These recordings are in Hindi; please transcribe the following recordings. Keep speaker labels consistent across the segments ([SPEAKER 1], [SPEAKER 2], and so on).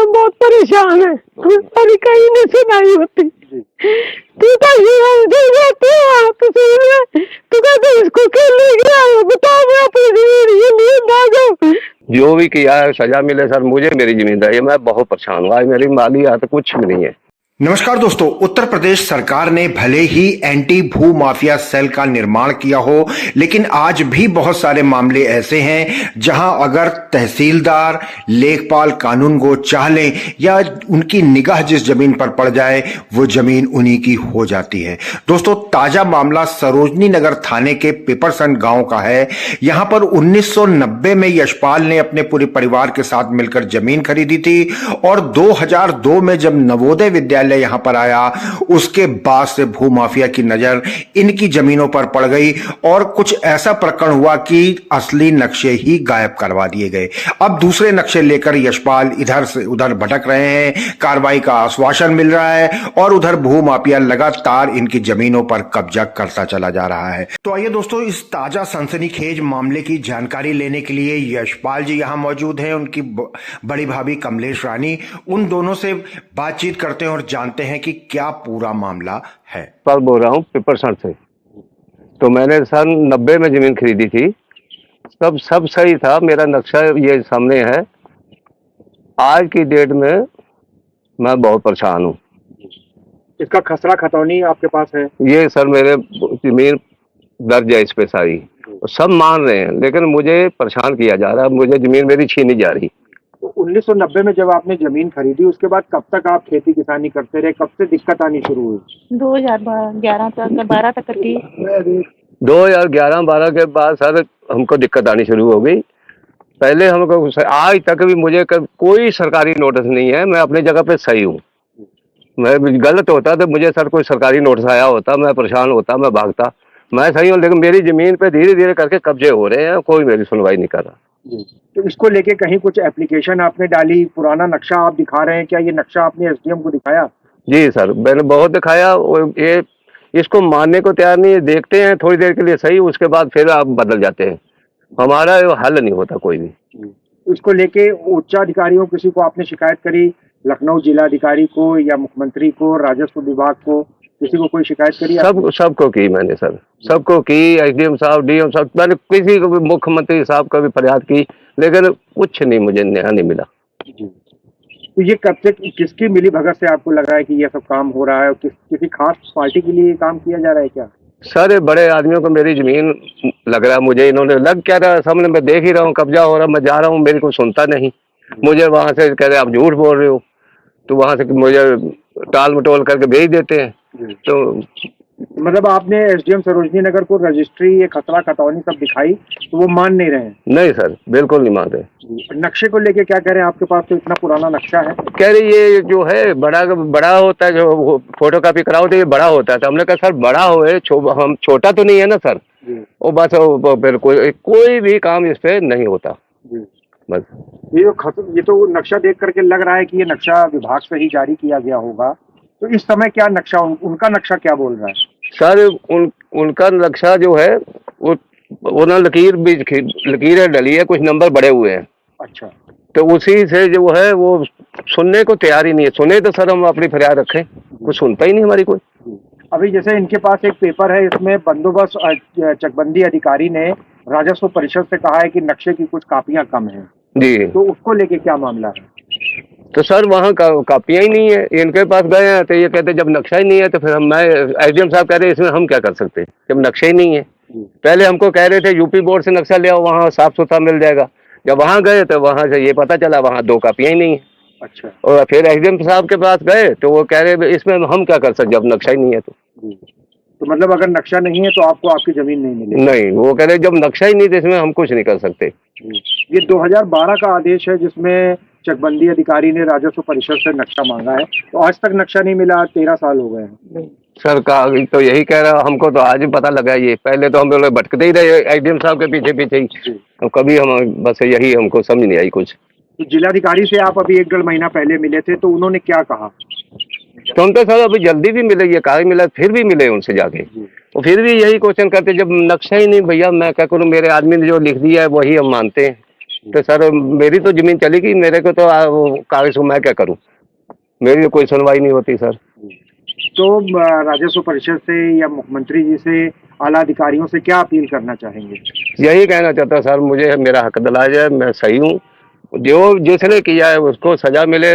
[SPEAKER 1] बहुत परेशान है, हमारी कहीं नहीं सुनाई होती। तू तो तू कहते इसको क्यों ले गया, बताओ, मैं अपनी जमीन आ जाऊँ। जो भी किया है सजा मिले सर, मुझे मेरी जिम्मेदारी है, मैं बहुत परेशान हूँ। आज मेरी माली हाथ कुछ भी नहीं है।
[SPEAKER 2] नमस्कार दोस्तों, उत्तर प्रदेश सरकार ने भले ही एंटी भू माफिया सेल का निर्माण किया हो, लेकिन आज भी बहुत सारे मामले ऐसे हैं जहां अगर तहसीलदार, लेखपाल कानूनगो चाह लें या उनकी निगाह जिस जमीन पर पड़ जाए वो जमीन उन्हीं की हो जाती है। दोस्तों, ताजा मामला सरोजनी नगर थाने के पिपरसंड गांव का है। यहां पर 1990 में यशपाल ने अपने पूरे परिवार के साथ मिलकर जमीन खरीदी थी और 2002 में जब नवोदय विद्यालय यहां पर आया उसके बाद से भू माफिया की नजर इनकी जमीनों पर पड़ गई और कुछ ऐसा प्रकरण हुआ कि असली नक्शे ही गायब करवा दिए गए। अब दूसरे नक्शे लेकर यशपाल इधर से उधर भटक रहे हैं, कार्रवाई का आश्वासन मिल रहा है और उधर भू माफिया लगातार इनकी जमीनों पर कब्जा करता चला जा रहा है। तो आइए दोस्तों, इस ताजा सनसनीखेज मामले की जानकारी लेने के लिए यशपाल जी यहां मौजूद हैं, उनकी बड़ी भाभी कमलेश रानी। उन दोनों से बातचीत करते हैं और जानते हैं कि क्या पूरा मामला है।
[SPEAKER 1] पर बोल रहा हूँ पिपरसंड से। तो मैंने सन 90 में जमीन खरीदी थी, सब सही था, मेरा नक्शा ये सामने है। आज की डेट में मैं बहुत परेशान हूँ।
[SPEAKER 3] इसका खसरा खतौनी आपके पास है?
[SPEAKER 1] ये सर मेरे जमीन दर्ज है इस पे सारी, सब मान रहे हैं, लेकिन मुझे परेशान किया जा रहा है, मुझे जमीन मेरी छीनी जा रही।
[SPEAKER 3] तो 1990 में जब आपने जमीन खरीदी उसके बाद कब तक आप खेती किसानी करते रहे, कब से दिक्कत आनी शुरू हुई?
[SPEAKER 4] 2011 तक 12 तक की।
[SPEAKER 1] 2011-12 के बाद सर हमको दिक्कत आनी शुरू हो गई। पहले हमको आज तक भी मुझे कोई सरकारी नोटिस नहीं है, मैं अपनी जगह पे सही हूँ। मैं गलत होता तो मुझे सर कोई सरकारी नोटिस आया होता, मैं परेशान होता, मैं भागता। मैं सही हूँ, लेकिन मेरी जमीन पे धीरे धीरे करके कब्जे हो रहे हैं, कोई मेरी सुनवाई नहीं कर रहा।
[SPEAKER 3] तो इसको लेके कहीं कुछ एप्लीकेशन आपने डाली? पुराना नक्शा आप दिखा रहे हैं, क्या ये नक्शा आपने एसडीएम को दिखाया?
[SPEAKER 1] जी सर, मैंने बहुत दिखाया, ये इसको मानने को तैयार नहीं है। देखते हैं थोड़ी देर के लिए सही, उसके बाद फिर आप बदल जाते हैं, हमारा हल नहीं होता कोई भी।
[SPEAKER 3] इसको लेके उच्चाधिकारियों किसी को आपने शिकायत करी? लखनऊ जिलाधिकारी को या मुख्यमंत्री को, राजस्व विभाग को, किसी को कोई शिकायत करी?
[SPEAKER 1] सबको की मैंने सर, सबको की, एसडीएम साहब, डीएम साहब, मैंने किसी को भी, मुख्यमंत्री साहब का भी फरियाद की, लेकिन कुछ नहीं, मुझे न्याय नहीं मिला।
[SPEAKER 3] तो ये कब से, किसकी मिली भगत से आपको लग रहा है कि ये सब काम हो रहा है? किसी खास पार्टी के लिए काम किया जा रहा है क्या?
[SPEAKER 1] सारे बड़े आदमियों को मेरी जमीन लग रहा है, मुझे इन्होंने लग क्या रहा है सामने, मैं देख ही रहा हूँ, कब्जा हो रहा, मैं जा रहा हूँ, मेरे को सुनता नहीं। मुझे वहां से कह रहे आप झूठ बोल रहे हो, तो वहां से मुझे टाल मटोल करके भेज देते हैं। तो
[SPEAKER 3] मतलब आपने एसडीएम सरोजनी नगर को रजिस्ट्री, ये खसरा खतौनी सब दिखाई तो वो मान नहीं रहे हैं?
[SPEAKER 1] नहीं सर, बिल्कुल नहीं मान रहे।
[SPEAKER 3] नक्शे को लेके क्या कह रहे हैं? आपके पास तो इतना पुराना नक्शा है।
[SPEAKER 1] कह रहे ये जो है बड़ा होता है, जो फोटो कॉपी कराओ तो ये बड़ा होता है। तो हमने कहा सर बड़ा हो, हम छोटा तो नहीं है ना सर। वो बस फिर कोई भी काम इस पे नहीं होता बस।
[SPEAKER 3] ये तो नक्शा देख करके लग रहा है कि ये नक्शा विभाग से ही जारी किया गया होगा। तो इस समय क्या नक्शा, उनका नक्शा क्या बोल रहा है?
[SPEAKER 1] सर उनका नक्शा जो है वो ना लकीरें डली है, कुछ नंबर बड़े हुए हैं।
[SPEAKER 3] अच्छा।
[SPEAKER 1] तो उसी से जो है वो सुनने को तैयार ही नहीं है। सुने तो सर हम अपनी फरियाद रखें, कुछ सुनता ही नहीं हमारी कोई।
[SPEAKER 3] अभी जैसे इनके पास एक पेपर है, इसमें बंदोबस्त चकबंदी अधिकारी ने राजस्व परिषद से कहा है कि नक्शे की कुछ कापियां कम हैं
[SPEAKER 1] जी,
[SPEAKER 3] तो उसको लेके क्या मामला है?
[SPEAKER 1] तो सर वहाँ कापियां ही नहीं है। इनके पास गए हैं तो ये कहते जब नक्शा ही नहीं है तो फिर मैं एसडीएम साहब कह रहे हैं इसमें हम क्या कर सकते हैं जब नक्शा ही नहीं है। पहले हमको कह रहे थे यूपी बोर्ड से नक्शा ले आओ, वहाँ साफ सुथरा मिल जाएगा। जब वहाँ गए तो वहाँ से ये पता चला वहाँ 2 कापियां ही नहीं है।
[SPEAKER 3] अच्छा।
[SPEAKER 1] और फिर एसडीएम साहब के पास गए तो वो कह रहे इसमें हम क्या कर सकते जब नक्शा ही नहीं है।
[SPEAKER 3] तो मतलब अगर नक्शा नहीं है तो आपको आपकी जमीन नहीं मिलेगी?
[SPEAKER 1] नहीं, वो कह रहे जब नक्शा ही नहीं तो इसमें हम कुछ नहीं कर सकते।
[SPEAKER 3] ये 2012 का आदेश है जिसमें चकबंदी अधिकारी ने राजस्व परिषद से नक्शा मांगा है, तो आज तक नक्शा नहीं मिला, 13 साल हो गए हैं।
[SPEAKER 1] सर का तो यही कह रहा, हमको तो आज ही पता लगा। ये पहले तो हम लोग भटकते ही रहे एसडीएम साहब के पीछे पीछे ही, तो कभी हम बस यही हमको समझ नहीं आई कुछ।
[SPEAKER 3] तो जिलाधिकारी से आप अभी 1-1.5 महीना पहले मिले थे तो उन्होंने क्या कहा?
[SPEAKER 1] तो उनका सर अभी जल्दी भी मिले, ये कहा मिला, फिर भी मिले उनसे जाके, तो फिर भी यही क्वेश्चन करते जब नक्शा ही नहीं भैया मैं क्या करूँ, मेरे आदमी ने जो लिख दिया है वही हम मानते हैं। तो सर मेरी तो जमीन चली गई, मेरे को तो वो कागज मैं क्या करूं, मेरी तो कोई सुनवाई नहीं होती सर।
[SPEAKER 3] तो राजस्व परिषद से या मुख्यमंत्री जी से, आला अधिकारियों से क्या अपील करना चाहेंगे?
[SPEAKER 1] यही कहना चाहता सर, मुझे मेरा हक दिलाया जाए, मैं सही हूँ, जो जिसने किया है उसको सजा मिले,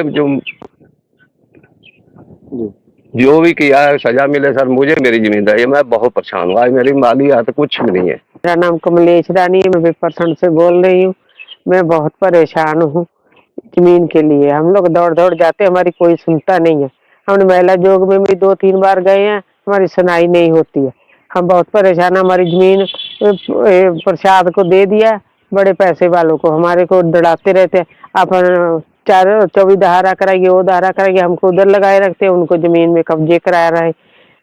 [SPEAKER 1] जो भी किया है सजा मिले सर। मुझे मेरी जिम्मेदारी है, मैं बहुत परेशान हूँ, आज मेरी माली हाथ कुछ भी नहीं है।
[SPEAKER 5] मेरा नाम कमलेश रानी है, मैं विपरसंड से बोल रही हूँ। मैं बहुत परेशान हूँ जमीन के लिए। हम लोग दौड़ दौड़ जाते, हमारी कोई सुनता नहीं है। हमने महिला जोग में भी 2-3 बार गए हैं, हमारी सुनाई नहीं होती है। हम बहुत परेशान हैं। हमारी जमीन प्रसाद को दे दिया, बड़े पैसे वालों को, हमारे को डराते रहते हैं। अपन 24 धारा कराइए, वो धारा कराइए, हमको उधर लगाए रखते हैं, उनको जमीन में कब्जे करा रहे हैं।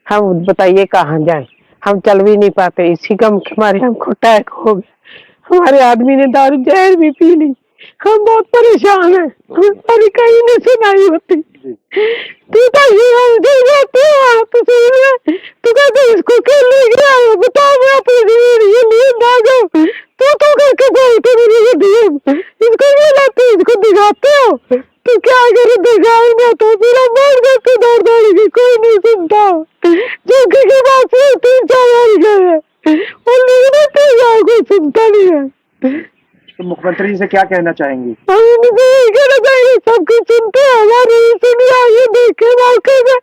[SPEAKER 5] हम बताइए कहाँ जाए, हम चल भी नहीं पाते। इसी गम के मारे हमको अटैक हो गया। हमारे आदमी ने दारू जहर भी पी ली। हम बहुत परेशान हैं, हमारी कहीं नहीं सुनाई होती। तू तो तू कहते इसको क्यों ले गया, बताओ, मैं अपनी जमीन ये लिए ना जाओ, तो करके बोलते मेरे दिए, इसको ये लाते, इसको दिखाते हो, तो क्या करे, दिखाई ना तो मेरा मर जाते दौड़ दौड़ के, कोई नहीं सुनता। चौकी के बाद से 3-4 बार गए और लेकिन कोई सुनता नहीं है।
[SPEAKER 3] तो मुख्यमंत्री जी से क्या कहना चाहेंगी?
[SPEAKER 5] हम इनसे यही कहना चाहेंगे, सब कुछ सुनते हैं, हमारी सुनिए, आइए देखे मौके में,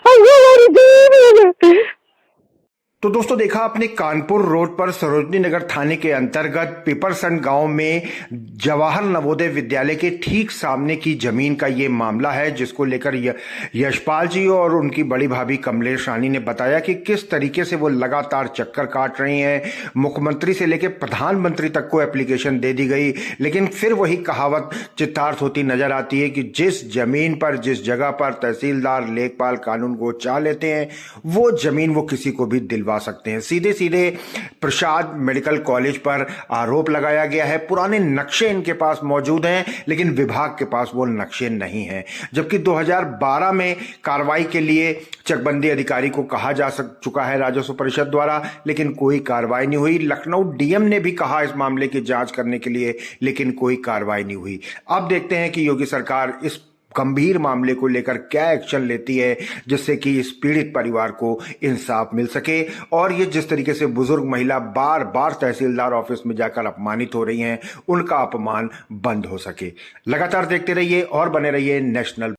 [SPEAKER 5] हमारी जमीन है।
[SPEAKER 2] तो दोस्तों देखा आपने, कानपुर रोड पर सरोजनी नगर थाने के अंतर्गत पिपरसंड गांव में जवाहर नवोदय विद्यालय के ठीक सामने की जमीन का ये मामला है, जिसको लेकर यशपाल जी और उनकी बड़ी भाभी कमलेश रानी ने बताया कि किस तरीके से वो लगातार चक्कर काट रही हैं। मुख्यमंत्री से लेकर प्रधानमंत्री तक को एप्लीकेशन दे दी गई, लेकिन फिर वही कहावत चित्तार्थ होती नजर आती है कि जिस जमीन पर, जिस जगह पर तहसीलदार लेखपाल कानून को चाह लेते हैं, वो जमीन वो किसी को भी दिलवा सकते हैं। सीधे सीधे प्रसाद मेडिकल कॉलेज पर आरोप लगाया गया है। पुराने नक्शे इनके पास मौजूद हैं, लेकिन विभाग के पास वो नक्शे नहीं हैं। जबकि 2012 में कार्रवाई के लिए चकबंदी अधिकारी को कहा जा चुका है राजस्व परिषद द्वारा, लेकिन कोई कार्रवाई नहीं हुई। लखनऊ डीएम ने भी कहा इस मामले की जांच करने के लिए, लेकिन कोई कार्रवाई नहीं हुई। अब देखते हैं कि योगी सरकार इस गंभीर मामले को लेकर क्या एक्शन लेती है, जिससे कि इस पीड़ित परिवार को इंसाफ मिल सके और ये जिस तरीके से बुजुर्ग महिला बार बार तहसीलदार ऑफिस में जाकर अपमानित हो रही हैं, उनका अपमान बंद हो सके। लगातार देखते रहिए और बने रहिए नेशनल